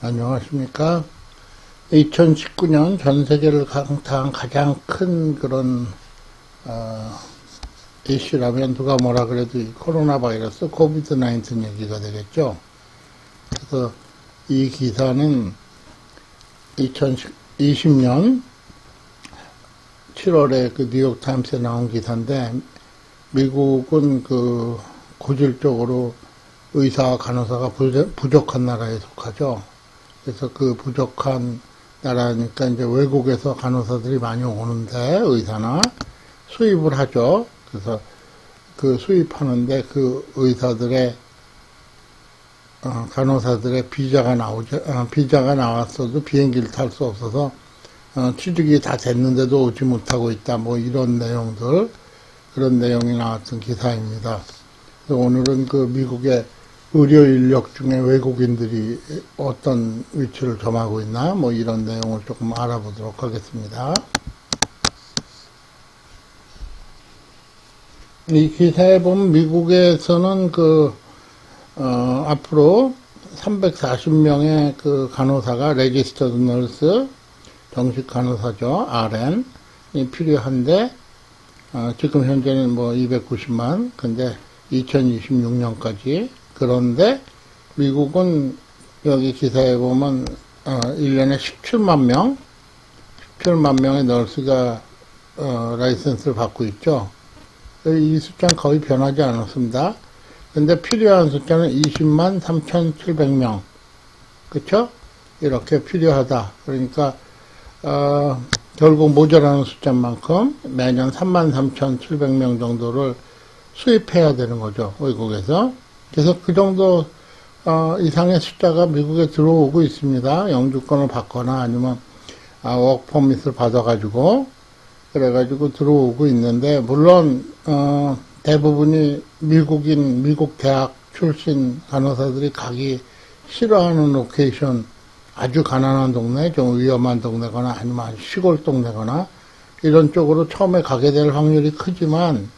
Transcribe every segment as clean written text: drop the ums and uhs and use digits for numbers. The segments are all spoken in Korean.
안녕하십니까. 2019년 전 세계를 강타한 가장 큰 그런 이슈라면 누가 뭐라 그래도 이 코로나 바이러스 코비드-19 얘기가 되겠죠. 그래서 이 기사는 2020년 7월에 그 뉴욕 타임스에 나온 기사인데, 미국은 그 고질적으로 의사와 간호사가 부족한 나라에 속하죠. 그래서 그 부족한 나라니까 이제 외국에서 간호사들이 많이 오는데, 의사나 수입을 하죠. 그래서 그 수입하는데 그 의사들의 간호사들의 비자가 나왔어도 비행기를 탈 수 없어서 취직이 다 됐는데도 오지 못하고 있다. 뭐 이런 내용들, 그런 내용이 나왔던 기사입니다. 그래서 오늘은 그 미국의 의료 인력 중에 외국인들이 어떤 위치를 점하고 있나, 뭐 이런 내용을 조금 알아보도록 하겠습니다. 이 기사에 보면 미국에서는 앞으로 340명의 그 간호사가 레지스터드 널스, 정식 간호사죠, RN이 필요한데, 지금 현재는 뭐 290만, 근데 2026년까지. 그런데 미국은 여기 기사에 보면 1년에 17만 명의 널스가 라이센스를 받고 있죠. 이 숫자는 거의 변하지 않았습니다. 근데 필요한 숫자는 20만 3,700명. 그쵸? 이렇게 필요하다. 그러니까 결국 모자라는 숫자만큼 매년 33,700명 정도를 수입해야 되는 거죠, 외국에서. 그래서 그 정도 이상의 숫자가 미국에 들어오고 있습니다. 영주권을 받거나 아니면 워크퍼밋을 받아가지고, 그래가지고 들어오고 있는데, 물론 대부분이 미국 대학 출신 간호사들이 가기 싫어하는 로케이션, 아주 가난한 동네, 좀 위험한 동네거나 아니면 시골 동네거나 이런 쪽으로 처음에 가게 될 확률이 크지만,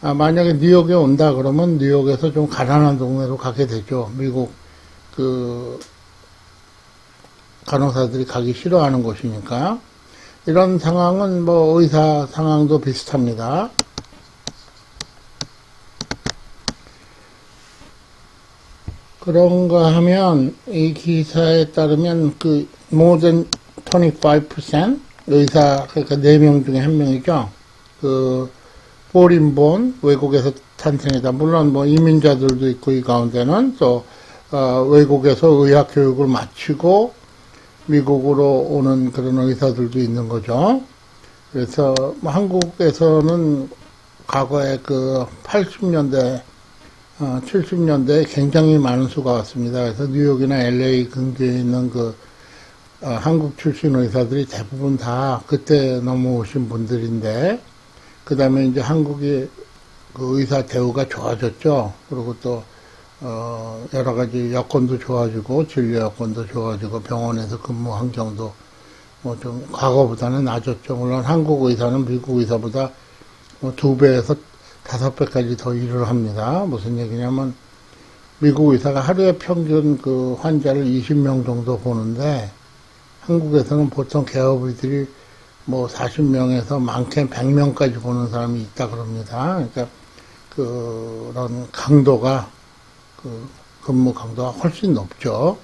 만약에 뉴욕에 온다 그러면 뉴욕에서 좀 가난한 동네로 가게 되죠. 미국 그 간호사들이 가기 싫어하는 곳이니까. 이런 상황은 뭐 의사 상황도 비슷합니다. 그런가 하면 이 기사에 따르면 그 more than 25% 의사, 그러니까 4명 중에 1명이죠. 그 포린본, 외국에서 탄생이다. 물론 뭐 이민자들도 있고, 이 가운데는 또 외국에서 의학 교육을 마치고 미국으로 오는 그런 의사들도 있는 거죠. 그래서 뭐 한국에서는 과거에 그 80년대 70년대에 굉장히 많은 수가 왔습니다. 그래서 뉴욕이나 LA 근교에 있는 한국 출신 의사들이 대부분 다 그때 넘어오신 분들인데, 그 다음에 이제 한국의 그 의사 대우가 좋아졌죠. 그리고 또 여러 가지 여건도 좋아지고, 진료 여건도 좋아지고, 병원에서 근무 환경도 뭐 좀 과거보다는 나아졌죠. 물론 한국 의사는 미국 의사보다 뭐 2배에서 5배까지 더 일을 합니다. 무슨 얘기냐면, 미국 의사가 하루에 평균 그 환자를 20명 정도 보는데, 한국에서는 보통 개업의들이 뭐 40명에서 많게는 100명까지 보는 사람이 있다 그럽니다. 그러니까 그런 강도가, 근무 강도가 훨씬 높죠.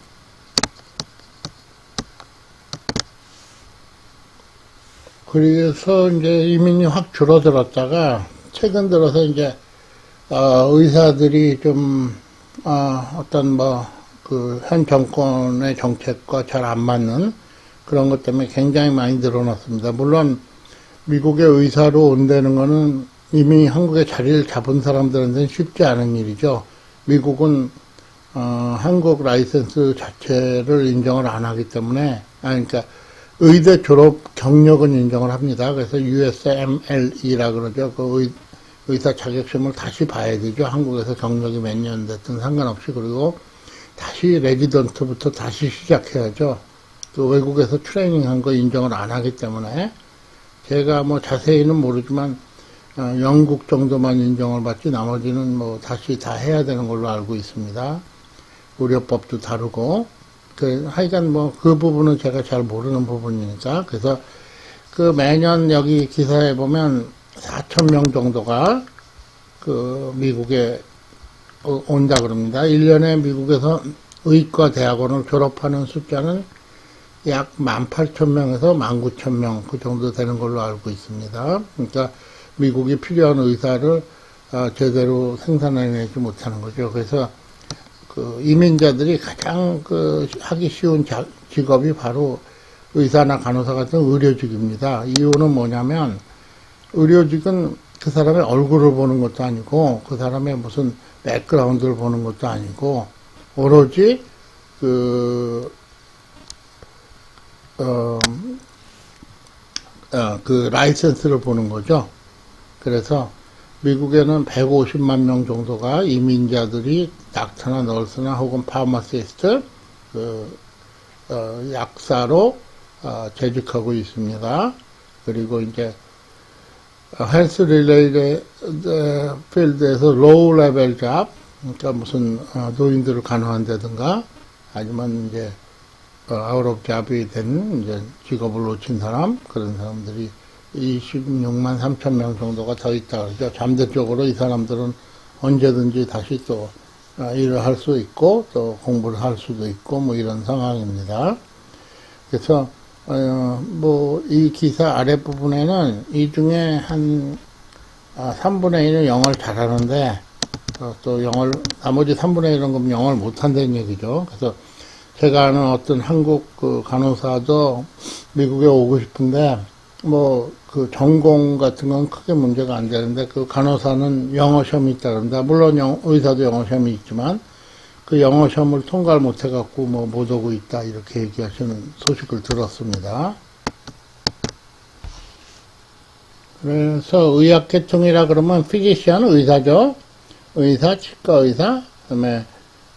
그래서 이제 이민이 확 줄어들었다가 최근 들어서 이제 의사들이 좀 어떤 현 정권의 정책과 잘 안 맞는 그런 것 때문에 굉장히 많이 늘어났습니다. 물론 미국의 의사로 온다는 거는 이미 한국에 자리를 잡은 사람들한테는 쉽지 않은 일이죠. 미국은 한국 라이센스 자체를 인정을 안 하기 때문에, 그러니까 의대 졸업 경력은 인정을 합니다. 그래서 USMLE라 그러죠. 그 의사 자격증을 다시 봐야 되죠. 한국에서 경력이 몇 년 됐든 상관없이. 그리고 다시 레지던트부터 다시 시작해야죠. 그 외국에서 트레이닝한 거 인정을 안 하기 때문에, 제가 뭐 자세히는 모르지만 영국 정도만 인정을 받지 나머지는 뭐 다시 다 해야 되는 걸로 알고 있습니다. 의료법도 다르고. 하여간 뭐, 그 부분은 제가 잘 모르는 부분이니까. 그래서, 그 매년 여기 기사에 보면 4,000명 정도가 그 미국에 온다 그럽니다. 1년에 미국에서 의과 대학원을 졸업하는 숫자는 약 18,000명에서 19,000명 그 정도 되는 걸로 알고 있습니다. 그러니까 미국이 필요한 의사를 제대로 생산해내지 못하는 거죠. 그래서 그 이민자들이 가장 하기 쉬운 직업이 바로 의사나 간호사 같은 의료직입니다. 이유는 뭐냐면 의료직은 그 사람의 얼굴을 보는 것도 아니고 그 사람의 무슨 백그라운드를 보는 것도 아니고 오로지 그 라이센스를 보는 거죠. 그래서 미국에는 150만 명 정도가 이민자들이 닥터나 널스나 혹은 파마시스트, 약사로 재직하고 있습니다. 그리고 이제 헬스 릴레이 필드에서 로우 레벨 잡, 그러니까 무슨 노인들을 간호한다든가 아니면 이제 아웃 오브 잡이 된 이제 직업을 놓친 사람, 그런 사람들이 26만 3천 명 정도가 더 있다 그러죠. 잠재적으로 이 사람들은 언제든지 다시 또 일을 할 수 있고 또 공부를 할 수도 있고 뭐 이런 상황입니다. 그래서 뭐 이 기사 아랫부분에는 이 중에 한 3분의 1은 영어를 잘하는데 또 나머지 3분의 1은 그럼 영어를 못한다는 얘기죠. 그래서 제가 아는 어떤 한국 그 간호사도 미국에 오고 싶은데 뭐 그 전공 같은 건 크게 문제가 안 되는데 그 간호사는 영어 시험이 있다 그럽니다. 물론 의사도 영어 시험이 있지만 그 영어 시험을 통과를 못 해갖고 뭐 못 오고 있다 이렇게 얘기하시는 소식을 들었습니다. 그래서 의학계통이라 그러면 피지시언 의사죠. 의사, 치과 의사, 그다음에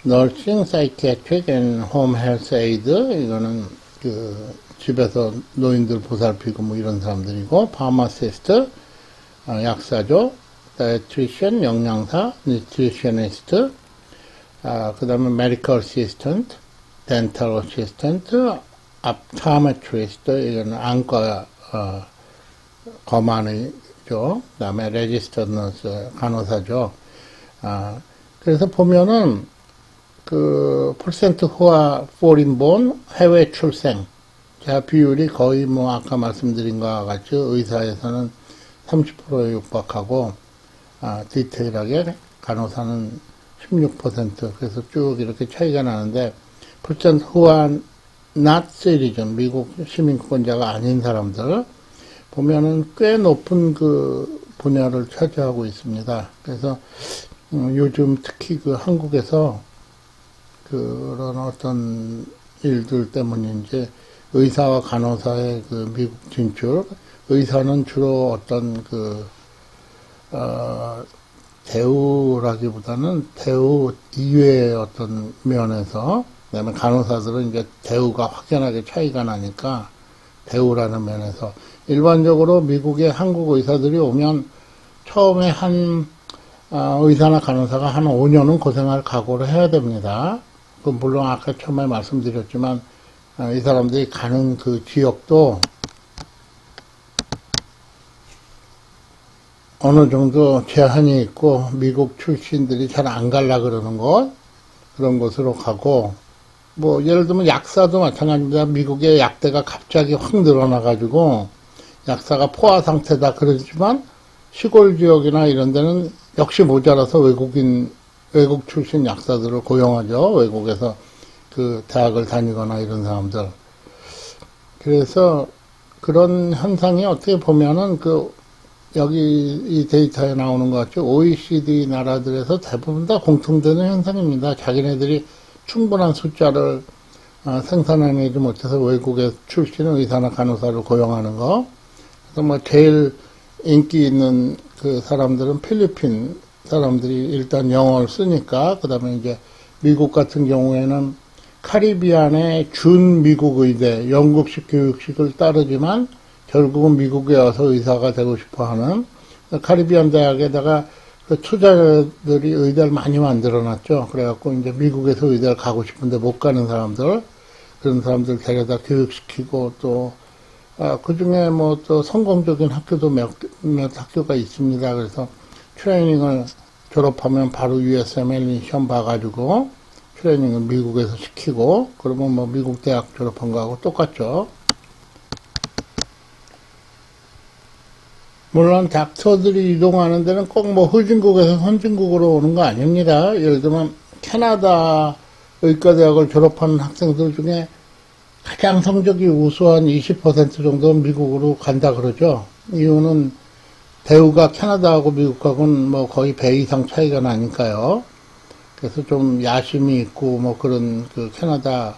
nursing, psychiatric and home health aid 이거는 그 집에서 노인들 보살피고 뭐 이런 사람들이고 pharmacist 약사죠. dietitian 영양사, nutritionist 그 다음에 medical assistant, dental assistant, optometrist 이거는 안과 검안이죠. 그 다음에 registered nurse 간호사죠. 그래서 보면은 그 퍼센트 후와 foreign-born 해외 출생 자 비율이 거의 뭐 아까 말씀드린 것과 같이 의사에서는 30%에 육박하고 디테일하게 간호사는 16% 그래서 쭉 이렇게 차이가 나는데 퍼센트 후와 not citizen 미국 시민권자가 아닌 사람들 보면은 꽤 높은 그 분야를 차지하고 있습니다. 그래서 요즘 특히 그 한국에서 그런 어떤 일들 때문인지 의사와 간호사의 그 미국 진출, 의사는 주로 어떤 대우라기보다는 대우 이외의 어떤 면에서, 그다음에 간호사들은 이제 대우가 확연하게 차이가 나니까 대우라는 면에서 일반적으로 미국에 한국 의사들이 오면 처음에 의사나 간호사가 한 5년은 고생할 각오를 해야 됩니다. 물론 아까 처음에 말씀드렸지만 이 사람들이 가는 그 지역도 어느 정도 제한이 있고 미국 출신들이 잘 안 갈라 그러는 곳 그런 곳으로 가고 뭐 예를 들면 약사도 마찬가지입니다. 미국의 약대가 갑자기 확 늘어나가지고 약사가 포화 상태다 그러지만 시골 지역이나 이런 데는 역시 모자라서 외국 출신 약사들을 고용하죠. 외국에서 그 대학을 다니거나 이런 사람들. 그래서 그런 현상이 어떻게 보면은 여기 이 데이터에 나오는 것 같죠. OECD 나라들에서 대부분 다 공통되는 현상입니다. 자기네들이 충분한 숫자를 생산해내지 못해서 외국에 출신의 의사나 간호사를 고용하는 거. 그래서 뭐 제일 인기 있는 그 사람들은 필리핀 사람들이 일단 영어를 쓰니까, 그 다음에 이제 미국 같은 경우에는 카리비안의 준 미국 의대, 영국식 교육식을 따르지만 결국은 미국에 와서 의사가 되고 싶어 하는 카리비안 대학에다가 그 투자자들이 의대를 많이 만들어 놨죠. 그래갖고 이제 미국에서 의대를 가고 싶은데 못 가는 사람들, 그런 사람들 데려다 교육시키고 또 그 중에 뭐 또 성공적인 학교도 몇 학교가 있습니다. 그래서 트레이닝을 졸업하면 바로 USMLE 시험 봐가지고 트레이닝을 미국에서 시키고 그러면 뭐 미국 대학 졸업한 거하고 똑같죠. 물론 닥터들이 이동하는 데는 꼭 뭐 후진국에서 선진국으로 오는 거 아닙니다. 예를 들면 캐나다 의과대학을 졸업한 학생들 중에 가장 성적이 우수한 20% 정도는 미국으로 간다 그러죠. 이유는 대우가 캐나다하고 미국하고는 뭐 거의 배 이상 차이가 나니까요. 그래서 좀 야심이 있고 뭐 그런 그 캐나다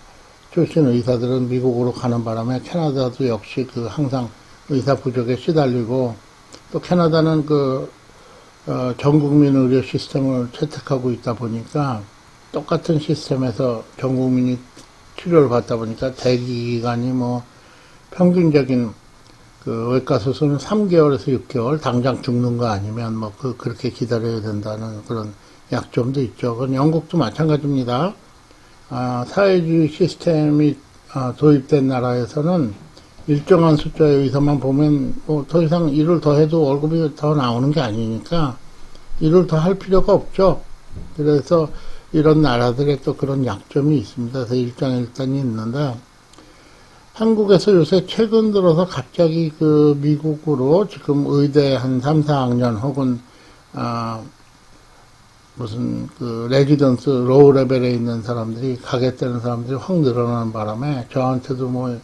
출신 의사들은 미국으로 가는 바람에 캐나다도 역시 그 항상 의사 부족에 시달리고 또 캐나다는 전 국민 의료 시스템을 채택하고 있다 보니까 똑같은 시스템에서 전 국민이 치료를 받다 보니까 대기 기간이 뭐 평균적인 그 외과 수술은 3개월에서 6개월 당장 죽는 거 아니면 뭐 그렇게 기다려야 된다는 그런 약점도 있죠. 그건 영국도 마찬가지입니다. 사회주의 시스템이 도입된 나라에서는 일정한 숫자의 의사만 보면 뭐 더 이상 일을 더 해도 월급이 더 나오는 게 아니니까 일을 더 할 필요가 없죠. 그래서 이런 나라들의 또 그런 약점이 있습니다. 그래서 일장일단이 있는데 한국에서 요새 최근 들어서 갑자기 그 미국으로 지금 의대 한 3, 4학년 혹은 무슨 그 레지던스 로우 레벨에 있는 사람들이 가겠다는 사람들이 확 늘어나는 바람에 저한테도 뭐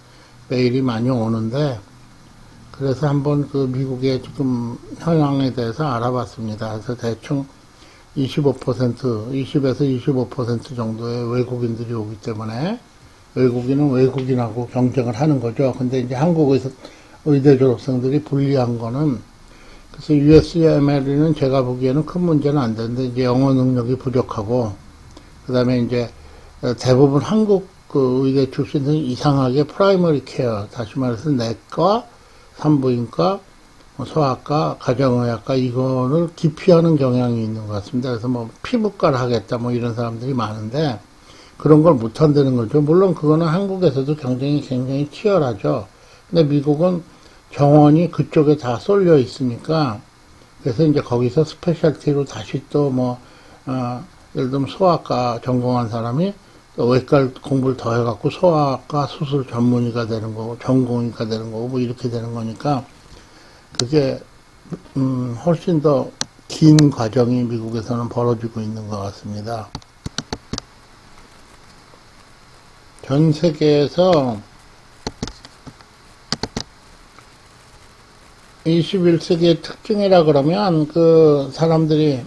메일이 많이 오는데 그래서 한번 그 미국의 지금 현황에 대해서 알아봤습니다. 그래서 대충 20에서 25% 정도의 외국인들이 오기 때문에 외국인은 외국인하고 경쟁을 하는 거죠. 근데 이제 한국에서 의대 졸업생들이 불리한 거는 그래서 USMLE는 제가 보기에는 큰 문제는 안 되는데 이제 영어 능력이 부족하고 그다음에 이제 대부분 한국 그 의대 출신들은 이상하게 프라이머리 케어, 다시 말해서 내과, 산부인과, 소아과, 가정의학과 이거를 기피하는 경향이 있는 것 같습니다. 그래서 뭐 피부과를 하겠다 뭐 이런 사람들이 많은데 그런 걸 못한다는 거죠. 물론 그거는 한국에서도 경쟁이 굉장히 치열하죠. 근데 미국은 정원이 그쪽에 다 쏠려 있으니까 그래서 이제 거기서 스페셜티로 다시 또 뭐 예를 들면 소아과 전공한 사람이 외과 공부를 더 해갖고 소아과 수술 전문의가 되는 거고 전공의가 되는 거고 뭐 이렇게 되는 거니까 그게 훨씬 더 긴 과정이 미국에서는 벌어지고 있는 것 같습니다. 전 세계에서 21세기의 특징이라 그러면 그 사람들이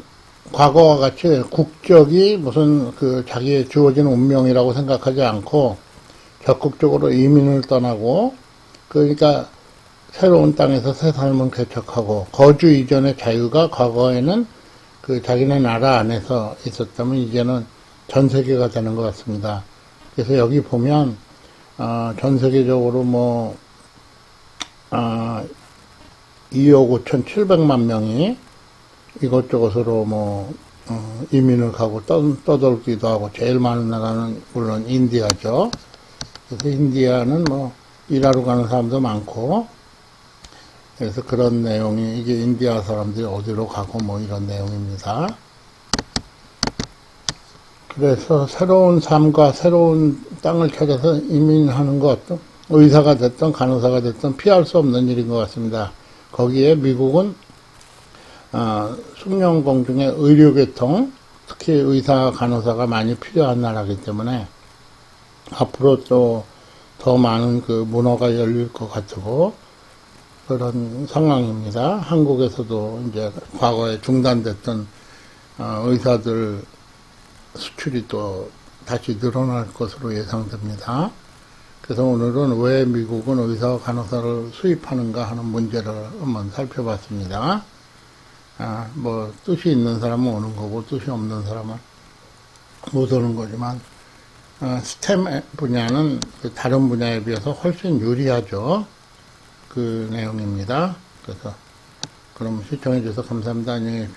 과거와 같이 국적이 무슨 그 자기의 주어진 운명이라고 생각하지 않고 적극적으로 이민을 떠나고 그러니까 새로운 땅에서 새 삶을 개척하고 거주 이전의 자유가 과거에는 그 자기네 나라 안에서 있었다면 이제는 전 세계가 되는 것 같습니다. 그래서 여기 보면 전 세계적으로 뭐 2억 5,700만 명이 이것저것으로 뭐 이민을 가고 떠돌기도 하고 제일 많은 나라는 물론 인디아죠. 그래서 인디아는 뭐 일하러 가는 사람도 많고 그래서 그런 내용이 이게 인디아 사람들이 어디로 가고 뭐 이런 내용입니다. 그래서 새로운 삶과 새로운 땅을 찾아서 이민하는 것, 의사가 됐든 간호사가 됐든 피할 수 없는 일인 것 같습니다. 거기에 미국은 숙련공 중에 의료계통, 특히 의사, 간호사가 많이 필요한 나라이기 때문에 앞으로 또 더 많은 그 문화가 열릴 것 같고 그런 상황입니다. 한국에서도 이제 과거에 중단됐던 의사들 수출이 또 다시 늘어날 것으로 예상됩니다. 그래서 오늘은 왜 미국은 의사와 간호사를 수입하는가 하는 문제를 한번 살펴봤습니다. 뭐 뜻이 있는 사람은 오는 거고 뜻이 없는 사람은 못 오는 거지만 스템 분야는 다른 분야에 비해서 훨씬 유리하죠. 그 내용입니다. 그래서 그럼 시청해 주셔서 감사합니다. 안녕히 계십시오.